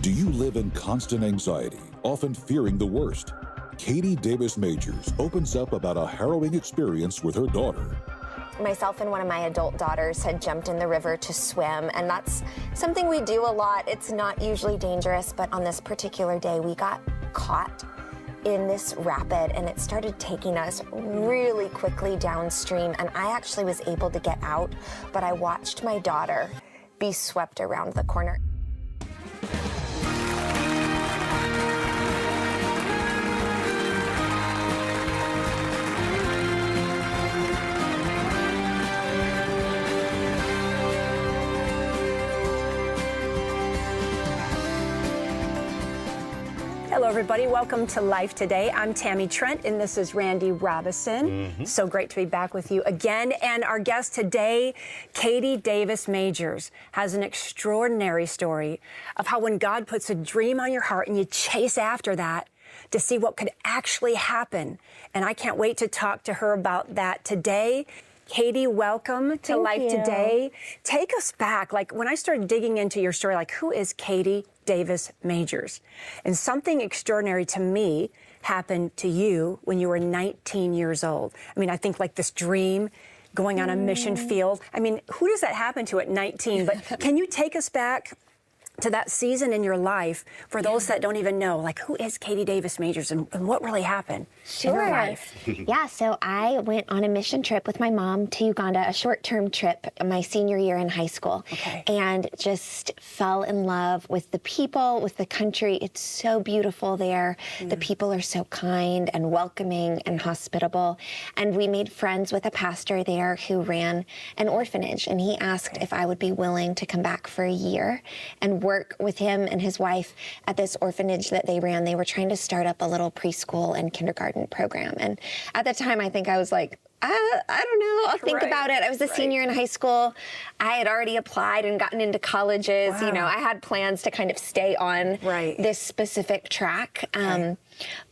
Do you live in constant anxiety, often fearing the worst? Katie Davis Majors opens up about a harrowing experience with her daughter. Myself and one of my adult daughters had jumped in the river to swim, and that's something we do a lot. It's not usually dangerous, but on this particular day, we got caught in this rapid, and it started taking us really quickly downstream, and I actually was able to get out, but I watched my daughter be swept around the corner. Hello, everybody. Welcome to Life Today. I'm Tammy Trent, and this is Randy Robison. So great to be back with you again. And our guest today, Katie Davis Majors, has an extraordinary story of how when God puts a dream on your heart and you chase after that to see what could actually happen. And I can't wait to talk to her about that today. Katie, welcome to Life Today. Take us back. Like, when I started digging into your story, like, who is Katie Davis Majors? And something extraordinary to me happened to you when you were 19 years old. I mean, I think like this dream, going on a mission field. I mean, who does that happen to at 19? But can you take us back to that season in your life for those that don't even know, like, who is Katie Davis Majors and what really happened in your life? Yeah, so I went on a mission trip with my mom to Uganda, a short-term trip my senior year in high school, and just fell in love with the people, with the country. It's so beautiful there. The people are so kind and welcoming and hospitable. And we made friends with a pastor there who ran an orphanage, and he asked if I would be willing to come back for a year and work with him and his wife at this orphanage that they ran. They were trying to start up a little preschool and kindergarten program. And at the time, I think I was like, I don't know, I'll think about it. I was a senior in high school. I had already applied and gotten into colleges. You know, I had plans to kind of stay on this specific track.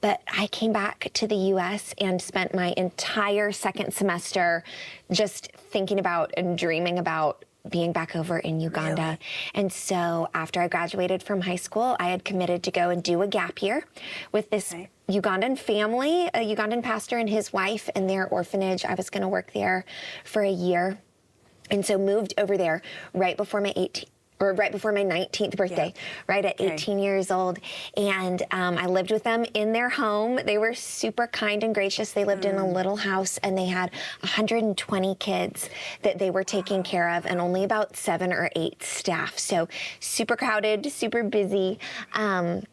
But I came back to the U.S. and spent my entire second semester just thinking about and dreaming about being back over in Uganda. And so after I graduated from high school, I had committed to go and do a gap year with this Ugandan family, a Ugandan pastor and his wife and their orphanage. I was going to work there for a year. And so moved over there right before my 19th birthday, right at 18 years old. And I lived with them in their home. They were super kind and gracious. They lived in a little house, and they had 120 kids that they were taking care of, and only about 7 or 8 staff. So super crowded, super busy. And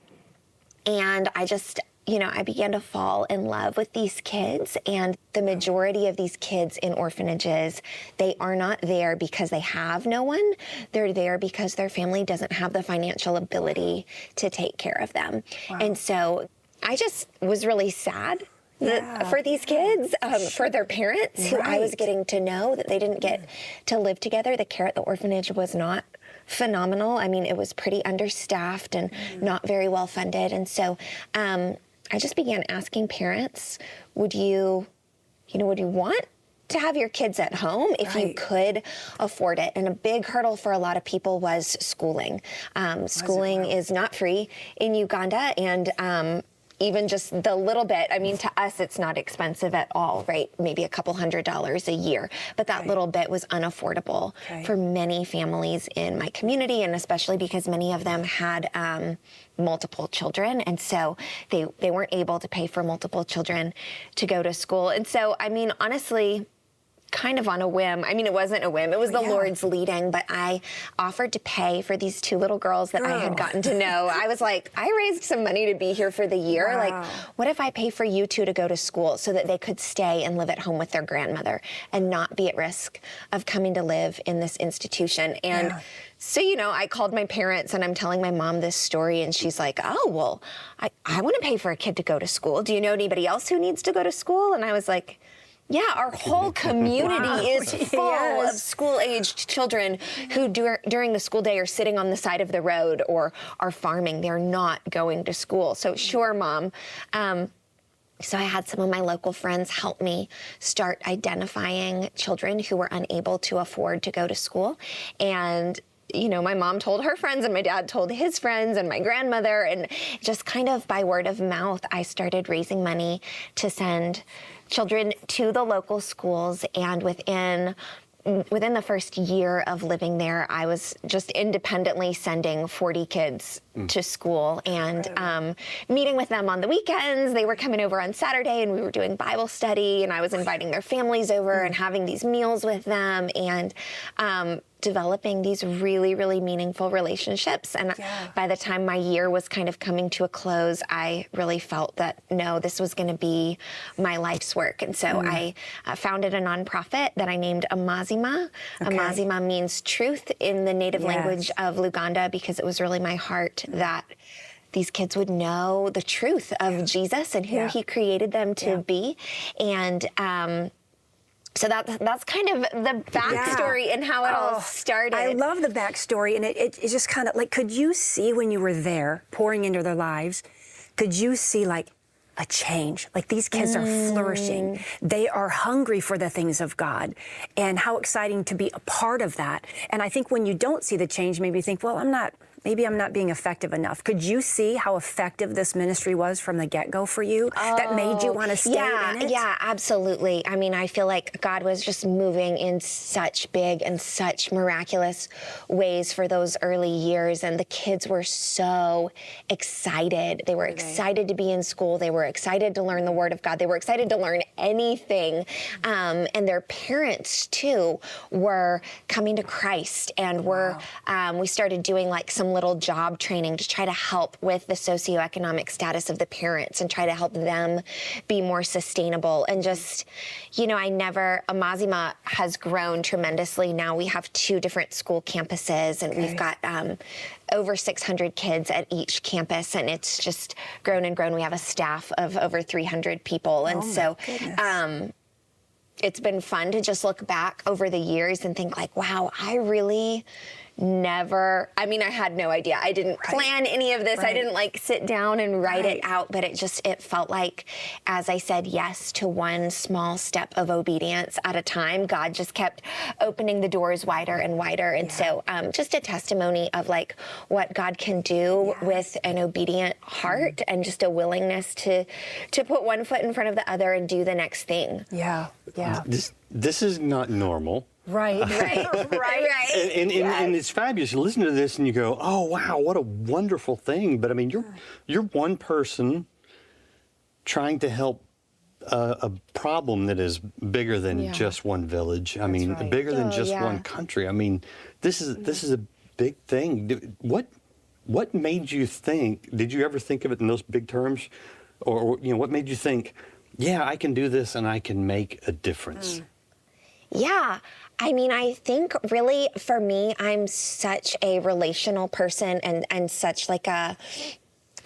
I just, you know, I began to fall in love with these kids, and the majority of these kids in orphanages, they are not there because they have no one. They're there because their family doesn't have the financial ability to take care of them. And so I just was really sad for these kids, for their parents who I was getting to know that they didn't get to live together. The care at the orphanage was not phenomenal. I mean, it was pretty understaffed and not very well funded. And so I just began asking parents, would you want to have your kids at home if you could afford it? And a big hurdle for a lot of people was schooling. Schooling is not free in Uganda, and even just the little bit, I mean, to us, it's not expensive at all, right? Maybe a couple $100s a year. But that little bit was unaffordable for many families in my community, and especially because many of them had multiple children. And so they weren't able to pay for multiple children to go to school. And so, I mean, honestly, kind of on a whim. I mean, it wasn't a whim. It was the Lord's leading, but I offered to pay for these 2 little girls that I had gotten to know. I was like, I raised some money to be here for the year. Like, what if I pay for you 2 to go to school so that they could stay and live at home with their grandmother and not be at risk of coming to live in this institution? And so, you know, I called my parents and I'm telling my mom this story, and she's like, oh, well, I want to pay for a kid to go to school. Do you know anybody else who needs to go to school? And I was like, yeah, our whole community is full of school-aged children who during the school day are sitting on the side of the road or are farming. They're not going to school. So sure, Mom. So I had some of my local friends help me start identifying children who were unable to afford to go to school. And you know, my mom told her friends and my dad told his friends and my grandmother, and just kind of by word of mouth, I started raising money to send children to the local schools. And within the first year of living there, I was just independently sending 40 kids to school and meeting with them on the weekends. They were coming over on Saturday and we were doing Bible study, and I was inviting their families over and having these meals with them, and developing these really, really meaningful relationships. And by the time my year was kind of coming to a close, I really felt that, no, this was going to be my life's work. And so I founded a nonprofit that I named Amazima. Amazima means truth in the native language of Luganda, because it was really my heart that these kids would know the truth of Jesus and who he created them to be. And so that's kind of the backstory and how it all started. I love the backstory, and it's just kind of like, could you see when you were there pouring into their lives, could you see like a change? Like, these kids are flourishing. They are hungry for the things of God, and how exciting to be a part of that. And I think when you don't see the change, maybe you think, well, maybe I'm not being effective enough. Could you see how effective this ministry was from the get-go for you that made you want to stay in it? Yeah, absolutely. I mean, I feel like God was just moving in such big and such miraculous ways for those early years, and the kids were so excited. They were excited to be in school. They were excited to learn the Word of God. They were excited to learn anything. And their parents, too, were coming to Christ, and we started doing like some little job training to try to help with the socioeconomic status of the parents and try to help them be more sustainable. And just, you know, Amazima has grown tremendously. Now we have 2 different school campuses, and we've got over 600 kids at each campus, and it's just grown and grown. We have a staff of over 300 people. And so it's been fun to just look back over the years and think like, wow, I had no idea. I didn't plan any of this. I didn't like sit down and write it out, but it felt like, as I said yes to one small step of obedience at a time, God just kept opening the doors wider and wider. And so just a testimony of like what God can do with an obedient heart and just a willingness to put one foot in front of the other and do the next thing. Yeah. This is not normal. Right. And it's fabulous. You listen to this and you go, oh, wow, what a wonderful thing. But I mean, you're one person trying to help a problem that is bigger than just one village. I mean, bigger than just one country. I mean, this is a big thing. What made you think, did you ever think of it in those big terms? Or you know, what made you think, yeah, I can do this and I can make a difference? Yeah. I mean, I think really for me, I'm such a relational person and such like I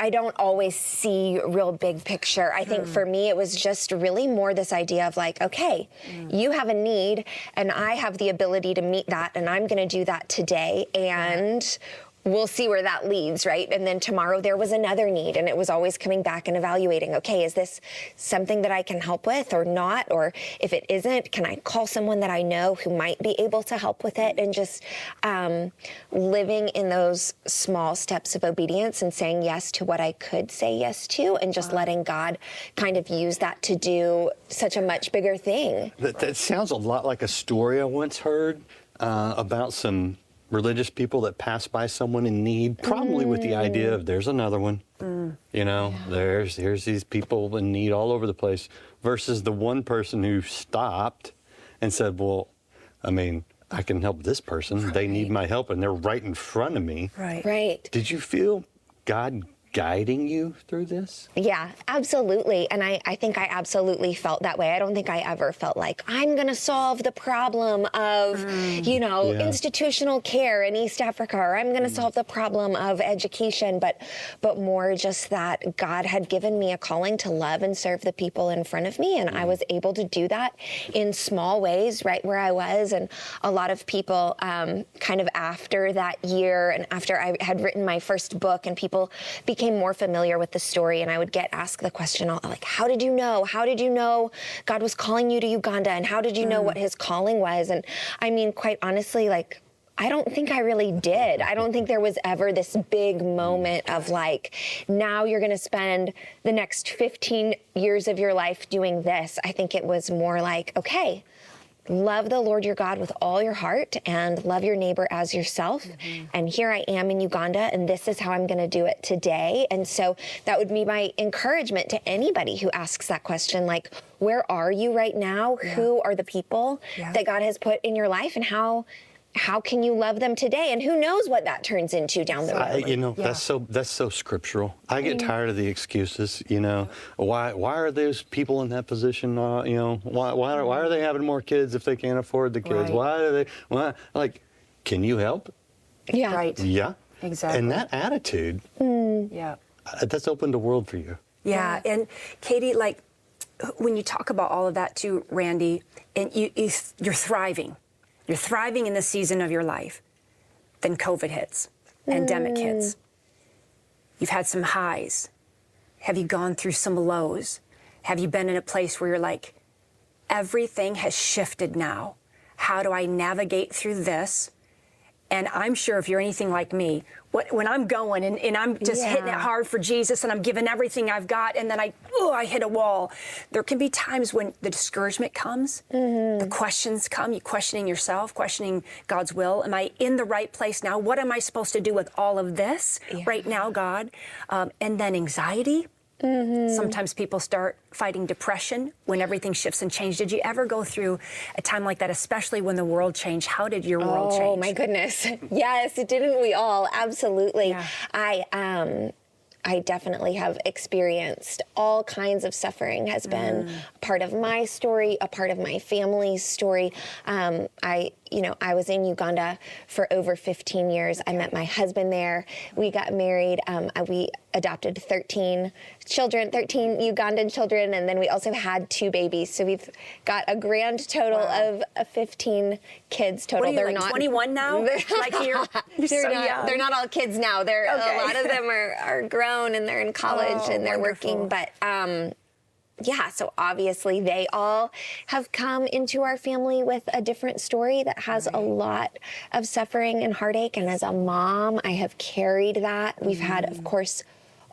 don't always see real big picture. I think for me, it was just really more this idea of like, okay, you have a need and I have the ability to meet that, and I'm going to do that today. And we'll see where that leads, right? And then tomorrow there was another need, and it was always coming back and evaluating, okay, is this something that I can help with or not? Or if it isn't, can I call someone that I know who might be able to help with it? And just living in those small steps of obedience and saying yes to what I could say yes to, and just letting God kind of use that to do such a much bigger thing. That sounds a lot like a story I once heard about some religious people that pass by someone in need, probably with the idea of there's another one. You know, there's these people in need all over the place, versus the one person who stopped and said, well, I mean, I can help this person. They need my help, and they're right in front of me. Right. Did you feel God guiding you through this? Yeah, absolutely. And I think I absolutely felt that way. I don't think I ever felt like I'm going to solve the problem of, institutional care in East Africa, or I'm going to solve the problem of education, but more just that God had given me a calling to love and serve the people in front of me. And I was able to do that in small ways right where I was. And a lot of people kind of after that year and after I had written my first book and people became more familiar with the story, and I would get asked the question like, how did you know? How did you know God was calling you to Uganda? And how did you know what his calling was? And I mean, quite honestly, like, I don't think I really did. I don't think there was ever this big moment of like, now you're going to spend the next 15 years of your life doing this. I think it was more like, okay, love the Lord your God with all your heart and love your neighbor as yourself. And here I am in Uganda, and this is how I'm going to do it today. And so that would be my encouragement to anybody who asks that question, like, where are you right now? Who are the people that God has put in your life, and how can you love them today? And who knows what that turns into down the road? You know, that's so scriptural. I get tired of the excuses. You know, why are those people in that position? You know, why are they having more kids if they can't afford the kids? Like, can you help? Yeah. Right. Yeah. Exactly. And that attitude, that's opened the world for you. Yeah. And Katie, like, when you talk about all of that too, Randy, and you're thriving. You're thriving in the season of your life. Then COVID hits, pandemic hits. You've had some highs. Have you gone through some lows? Have you been in a place where you're like, everything has shifted now? How do I navigate through this? And I'm sure if you're anything like me, when I'm going and I'm just hitting it hard for Jesus and I'm giving everything I've got, and then I hit a wall, there can be times when the discouragement comes, the questions come, you questioning yourself, questioning God's will. Am I in the right place now? What am I supposed to do with all of this right now, God? And then anxiety. Sometimes people start fighting depression when everything shifts and changes. Did you ever go through a time like that, especially when the world changed? How did your world change? Oh, my goodness. Yes, didn't we all? Absolutely. Yeah. I definitely have experienced all kinds of suffering, has been a part of my story, a part of my family's story. I was in Uganda for over 15 years. I met my husband there. We got married. We adopted 13 Ugandan children, and then we also had 2 babies. So we've got a grand total of 15 kids total. What are you, they're like not 21 now? Like you're so young. They're not all kids now. A lot of them are grown and they're in college and they're working. But so obviously they all have come into our family with a different story that has a lot of suffering and heartache. And as a mom, I have carried that. We've had, of course,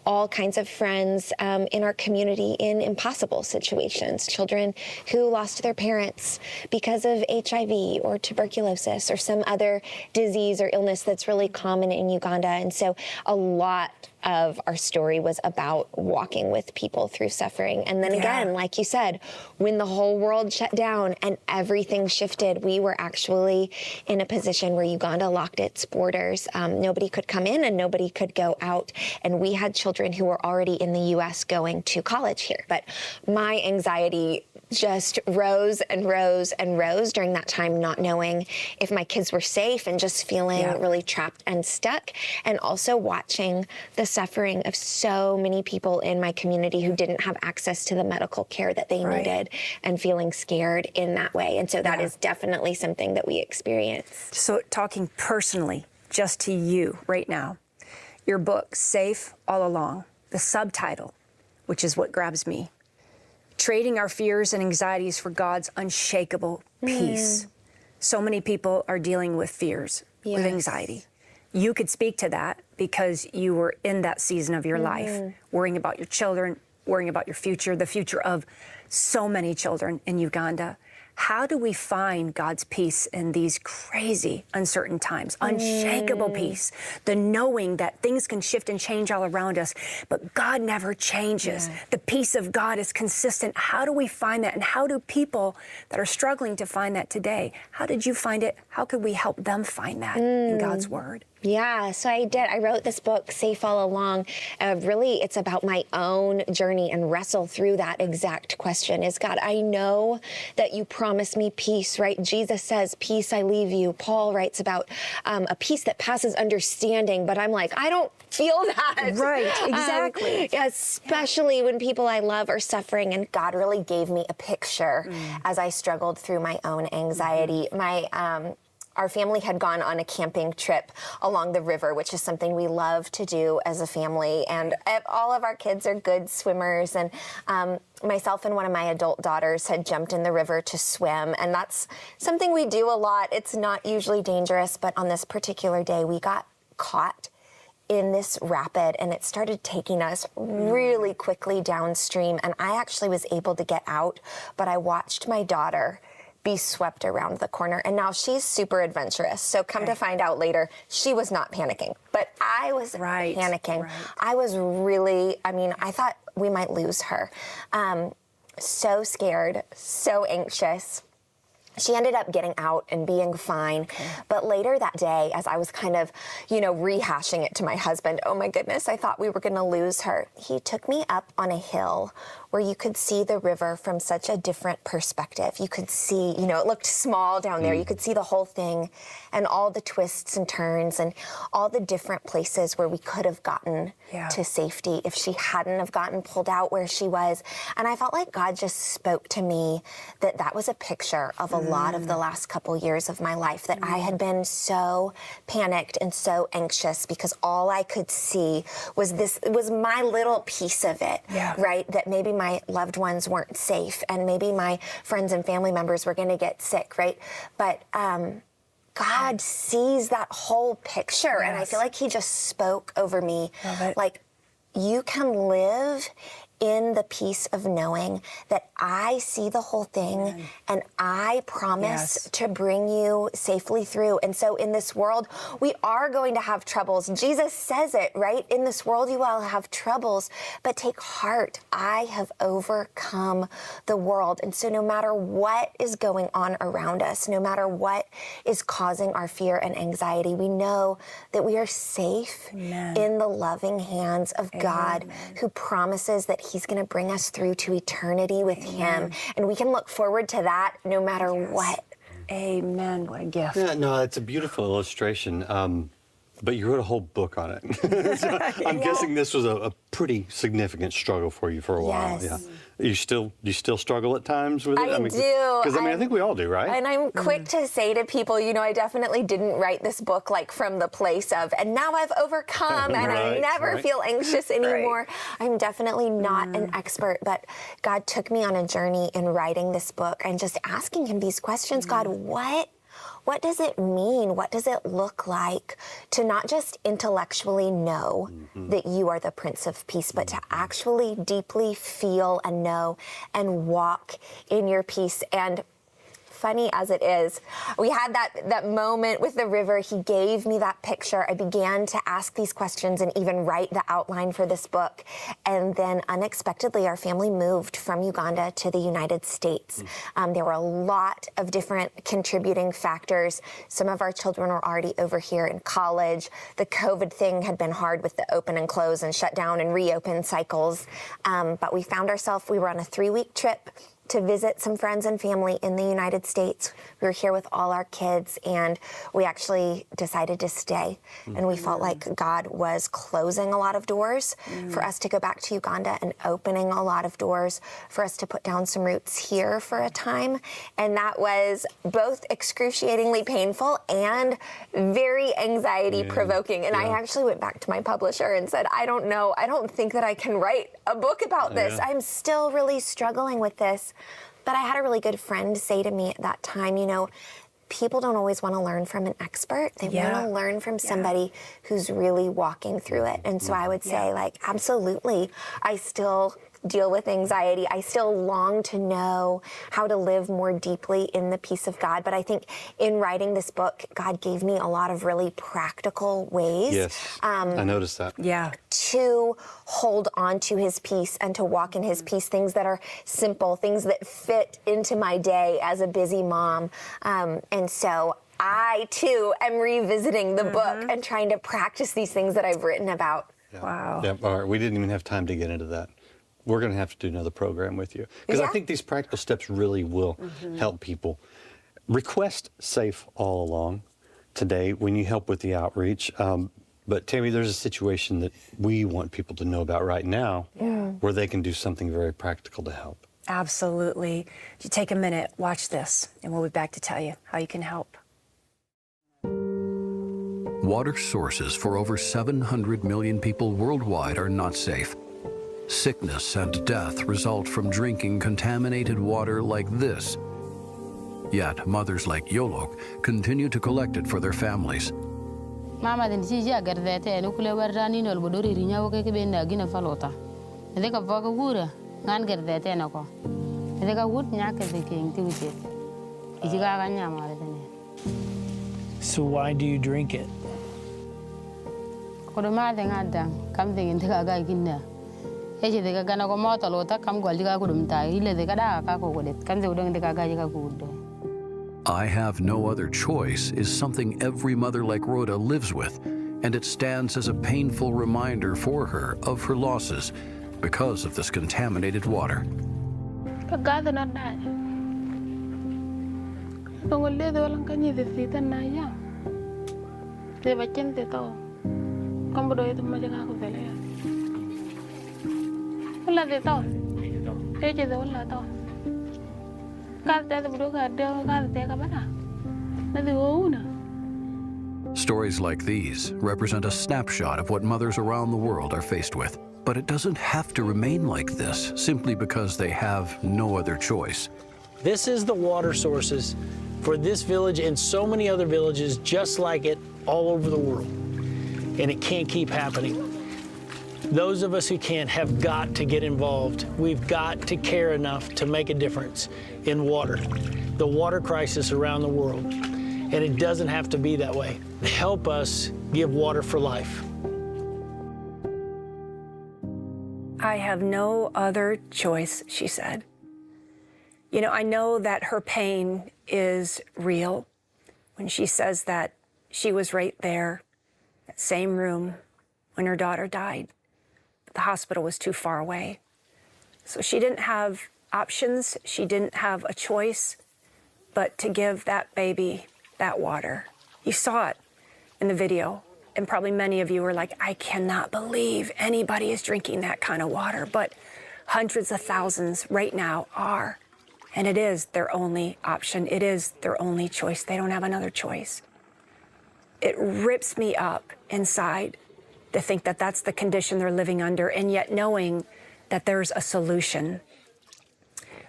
all kinds of friends in our community in impossible situations, children who lost their parents because of HIV or tuberculosis or some other disease or illness that's really common in Uganda. And so a lot of our story was about walking with people through suffering. And then again, like you said, when the whole world shut down and everything shifted, we were actually in a position where Uganda locked its borders. Nobody could come in and nobody could go out. And we had children who were already in the U.S. going to college here. But my anxiety just rose and rose and rose during that time, not knowing if my kids were safe and just feeling really trapped and stuck, and also watching the suffering of so many people in my community who didn't have access to the medical care that they needed, and feeling scared in that way. And so that is definitely something that we experienced. So talking personally, just to you right now, your book, Safe All Along, the subtitle, which is what grabs me, trading our fears and anxieties for God's unshakable peace. So many people are dealing with fears, with anxiety. You could speak to that because you were in that season of your life, worrying about your children, worrying about your future, the future of so many children in Uganda. How do we find God's peace in these crazy, uncertain times? Unshakable peace, the knowing that things can shift and change all around us, but God never changes. The peace of God is consistent. How do we find that? And how do people that are struggling to find that today, how did you find it? How could we help them find that in God's Word? Yeah, so I did. I wrote this book, Safe All Along. Really, it's about my own journey and wrestle through that exact question. Is God, I know that you promise me peace, right? Jesus says, peace I leave you. Paul writes about a peace that passes understanding, but I'm like, I don't feel that. Right, exactly. Especially when people I love are suffering. And God really gave me a picture as I struggled through my own anxiety. our family had gone on a camping trip along the river, which is something we love to do as a family. And all of our kids are good swimmers. And myself and one of my adult daughters had jumped in the river to swim. And that's something we do a lot. It's not usually dangerous, but on this particular day, we got caught in this rapid, and it started taking us really quickly downstream. And I actually was able to get out, but I watched my daughter be swept around the corner. And now she's super adventurous. So come to find out later, she was not panicking, but I was panicking. Right. I was really, I mean, I thought we might lose her. So scared, so anxious. She ended up getting out and being fine. But later that day, as I was kind of, rehashing it to my husband, oh my goodness, I thought we were going to lose her. He took me up on a hill where you could see the river from such a different perspective. You could see, it looked small down there. You could see the whole thing and all the twists and turns and all the different places where we could have gotten to safety if she hadn't have gotten pulled out where she was. And I felt like God just spoke to me that was a picture of a lot of the last couple years of my life, that I had been so panicked and so anxious because all I could see was my little piece of it, right? That maybe my loved ones weren't safe and maybe my friends and family members were going to get sick, right? But God sees that whole picture, and I feel like he just spoke over me, like, you can live in the peace of knowing that I see the whole thing and I promise to bring you safely through. And so in this world, we are going to have troubles. Jesus says it, right? In this world, you will have troubles, but take heart. I have overcome the world. And so no matter what is going on around us, no matter what is causing our fear and anxiety, we know that we are safe in the loving hands of God, who promises that he's going to bring us through to eternity with him. And we can look forward to that no matter what. Amen. What a gift. Yeah, no, it's a beautiful illustration. But you wrote a whole book on it. So I'm guessing this was a pretty significant struggle for you for a while. Yeah. You still struggle at times with it? I do. Because I think we all do, right? And I'm quick to say to people, I definitely didn't write this book like from the place of, and now I've overcome and I never feel anxious anymore. I'm definitely not an expert, but God took me on a journey in writing this book and just asking him these questions. God, what does it mean? What does it look like to not just intellectually know that you are the Prince of Peace, but to actually deeply feel and know and walk in your peace? And funny as it is, we had that moment with the river. He gave me that picture. I began to ask these questions and even write the outline for this book. And then unexpectedly, our family moved from Uganda to the United States. There were a lot of different contributing factors. Some of our children were already over here in college. The COVID thing had been hard with the open and close and shut down and reopen cycles. But we found ourselves, we were on a 3-week trip to visit some friends and family in the United States. We were here with all our kids, and we actually decided to stay. And we felt like God was closing a lot of doors for us to go back to Uganda and opening a lot of doors for us to put down some roots here for a time. And that was both excruciatingly painful and very anxiety provoking. And I actually went back to my publisher and said, I don't think that I can write a book about this. I'm still really struggling with this. But I had a really good friend say to me at that time, people don't always want to learn from an expert. They want to learn from somebody who's really walking through it. And so I would say, absolutely, I still deal with anxiety. I still long to know how to live more deeply in the peace of God. But I think in writing this book, God gave me a lot of really practical ways. Yes, I noticed that. Yeah. To hold on to his peace and to walk in his peace, things that are simple, things that fit into my day as a busy mom. And so I, too, am revisiting the book and trying to practice these things that I've written about. Yeah. Wow. Yeah, all right. We didn't even have time to get into that. We're going to have to do another program with you, because I think these practical steps really will help people. Request Safe All Along today when you help with the outreach. But Tammy, there's a situation that we want people to know about right now where they can do something very practical to help. Absolutely. You take a minute, watch this, and we'll be back to tell you how you can help. Water sources for over 700 million people worldwide are not safe. Sickness and death result from drinking contaminated water like this. Yet mothers like Yolok continue to collect it for their families. Mama den si ja gardete no kule warani no bodori rinya wo ke be na gina falota. Ede ka vaga gura ngan gardete na ko. Ede ka wut nya ke de king ti wite. Iji ga nya mare tene. So why do you drink it? Ko do ma de ngada kam de inte ga ginna. Eje de ga na ko mo to lota kam gol ga ko dum ta ile de ga da ka ko de kan de udang de ga ga ko de. I have no other choice is something every mother like Rhoda lives with, and it stands as a painful reminder for her of her losses because of this contaminated water. Pagada na da. Pangole de walang kanya de sita na ya. De bachente to. Kambo do ito majaga ko vele ya. Wala de to. Eje de wala to. Stories like these represent a snapshot of what mothers around the world are faced with. But it doesn't have to remain like this simply because they have no other choice. This is the water sources for this village and so many other villages just like it all over the world. And it can't keep happening. Those of us who can have got to get involved. We've got to care enough to make a difference in water, the water crisis around the world. And it doesn't have to be that way. Help us give water for life. I have no other choice, she said. You know, I know that her pain is real when she says that she was right there, that same room, when her daughter died. The hospital was too far away. So she didn't have options. She didn't have a choice but to give that baby that water. You saw it in the video, and probably many of you were like, I cannot believe anybody is drinking that kind of water, but hundreds of thousands right now are. And it is their only option. It is their only choice. They don't have another choice. It rips me up inside to think that that's the condition they're living under, and yet knowing that there's a solution.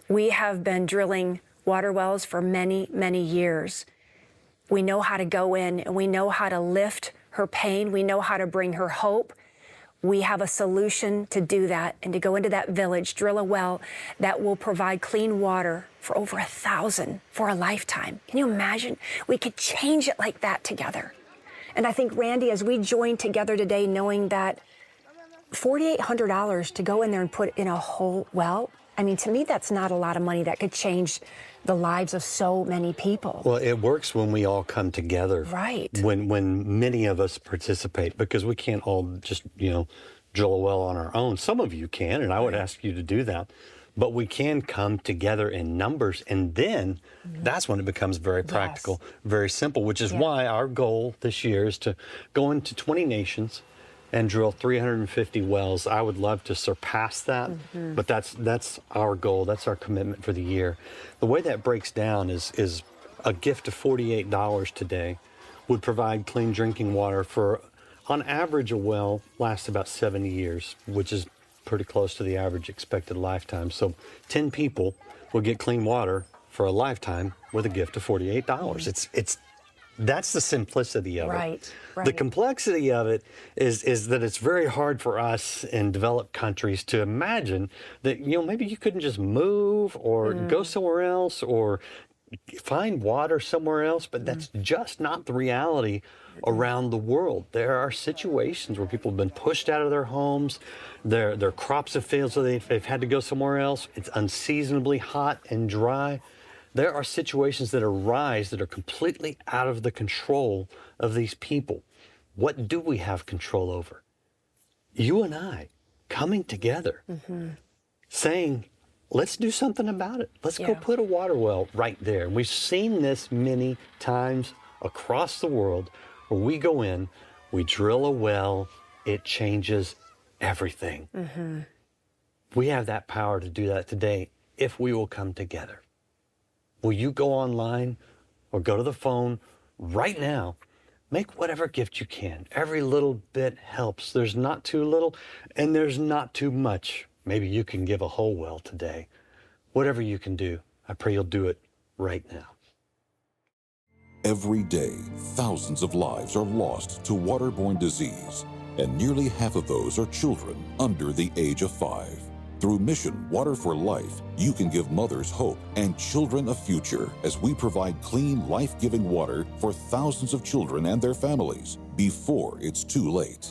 We have been drilling water wells for many, many years. We know how to go in and we know how to lift her pain. We know how to bring her hope. We have a solution to do that and to go into that village, drill a well that will provide clean water for over 1,000 for a lifetime. Can you imagine? We could change it like that together. And I think, Randy, as we join together today, knowing that $4,800 to go in there and put in a whole well, I mean, to me, that's not a lot of money that could change the lives of so many people. Well, it works when we all come together. Right. When many of us participate, because we can't all just, drill a well on our own. Some of you can, and I would ask you to do that. But we can come together in numbers, and then that's when it becomes very practical, very simple, which is why our goal this year is to go into 20 nations and drill 350 wells. I would love to surpass that, but that's our goal. That's our commitment for the year. The way that breaks down is a gift of $48 today would provide clean drinking water for, on average, a well lasts about 70 years, which is pretty close to the average expected lifetime. So 10 people will get clean water for a lifetime with a gift of $48. That's the simplicity of it. The complexity of it is that it's very hard for us in developed countries to imagine that, maybe you couldn't just move or go somewhere else or find water somewhere else, but that's just not the reality around the world. There are situations where people have been pushed out of their homes, their crops have failed, so they've had to go somewhere else. It's unseasonably hot and dry. There are situations that arise that are completely out of the control of these people. What do we have control over? You and I coming together, saying, let's do something about it. Let's go put a water well right there. And we've seen this many times across the world where we go in, we drill a well, it changes everything. We have that power to do that today if we will come together. Will you go online or go to the phone right now make whatever gift you can. Every little bit helps. There's not too little and there's not too much. Maybe you can give a whole well today. Whatever you can do, I pray you'll do it right now. Every day, thousands of lives are lost to waterborne disease, and nearly half of those are children under the age of 5. Through Mission Water for Life, you can give mothers hope and children a future as we provide clean, life-giving water for thousands of children and their families before it's too late.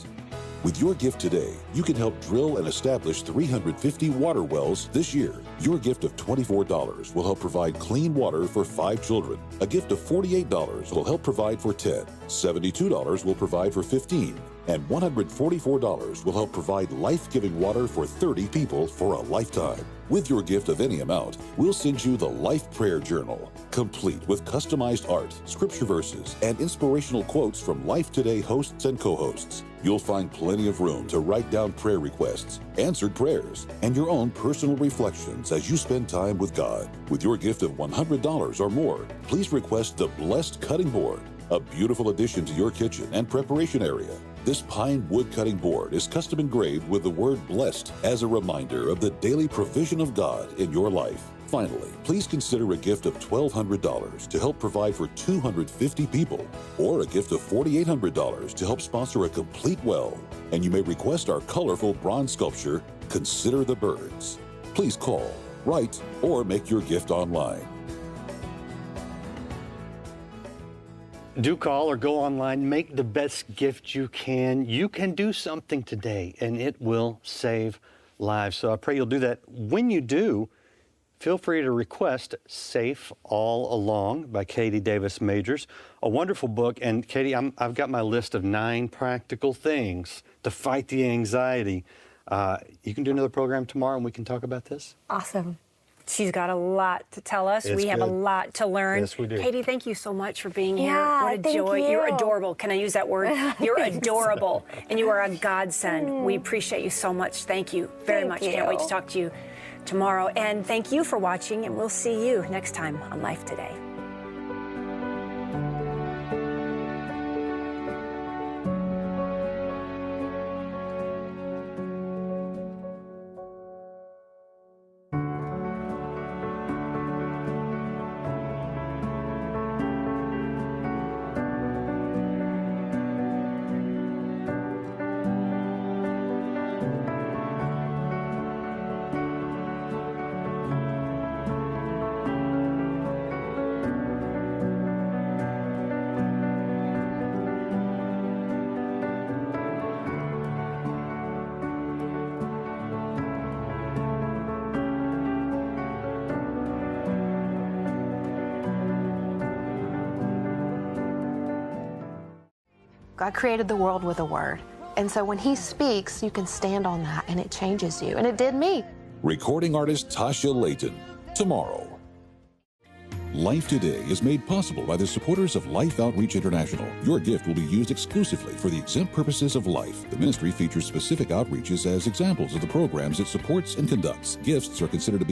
With your gift today, you can help drill and establish 350 water wells this year. Your gift of $24 will help provide clean water for 5 children. A gift of $48 will help provide for 10. $72 will provide for 15. And $144 will help provide life-giving water for 30 people for a lifetime. With your gift of any amount, we'll send you the Life Prayer Journal, complete with customized art, scripture verses, and inspirational quotes from Life Today hosts and co-hosts. You'll find plenty of room to write down prayer requests, answered prayers, and your own personal reflections as you spend time with God. With your gift of $100 or more, please request the Blessed Cutting Board, a beautiful addition to your kitchen and preparation area. This pine wood cutting board is custom engraved with the word blessed as a reminder of the daily provision of God in your life. Finally, please consider a gift of $1,200 to help provide for 250 people, or a gift of $4,800 to help sponsor a complete well. And you may request our colorful bronze sculpture, Consider the Birds. Please call, write, or make your gift online. Do call or go online. Make the best gift you can. You can do something today, and it will save lives. So I pray you'll do that. When you do, feel free to request Safe All Along by Katie Davis Majors, a wonderful book. And Katie, I've got my list of 9 practical things to fight the anxiety. You can do another program tomorrow, and we can talk about this. Awesome. She's got a lot to tell us. It's we have good. a lot to learn. Yes, we do. Katie, thank you so much for being here. Yeah, What a thank joy. you. You're adorable. Can I use that word? You're adorable. And you are a godsend. We appreciate you so much. Thank you very Thank much. you. Can't wait to talk to you tomorrow. And thank you for watching, and we'll see you next time on Life Today. God created the world with a word. And so when he speaks, you can stand on that and it changes you. And it did me. Recording artist Tasha Layton, tomorrow. Life Today is made possible by the supporters of Life Outreach International. Your gift will be used exclusively for the exempt purposes of life. The ministry features specific outreaches as examples of the programs it supports and conducts. Gifts are considered to be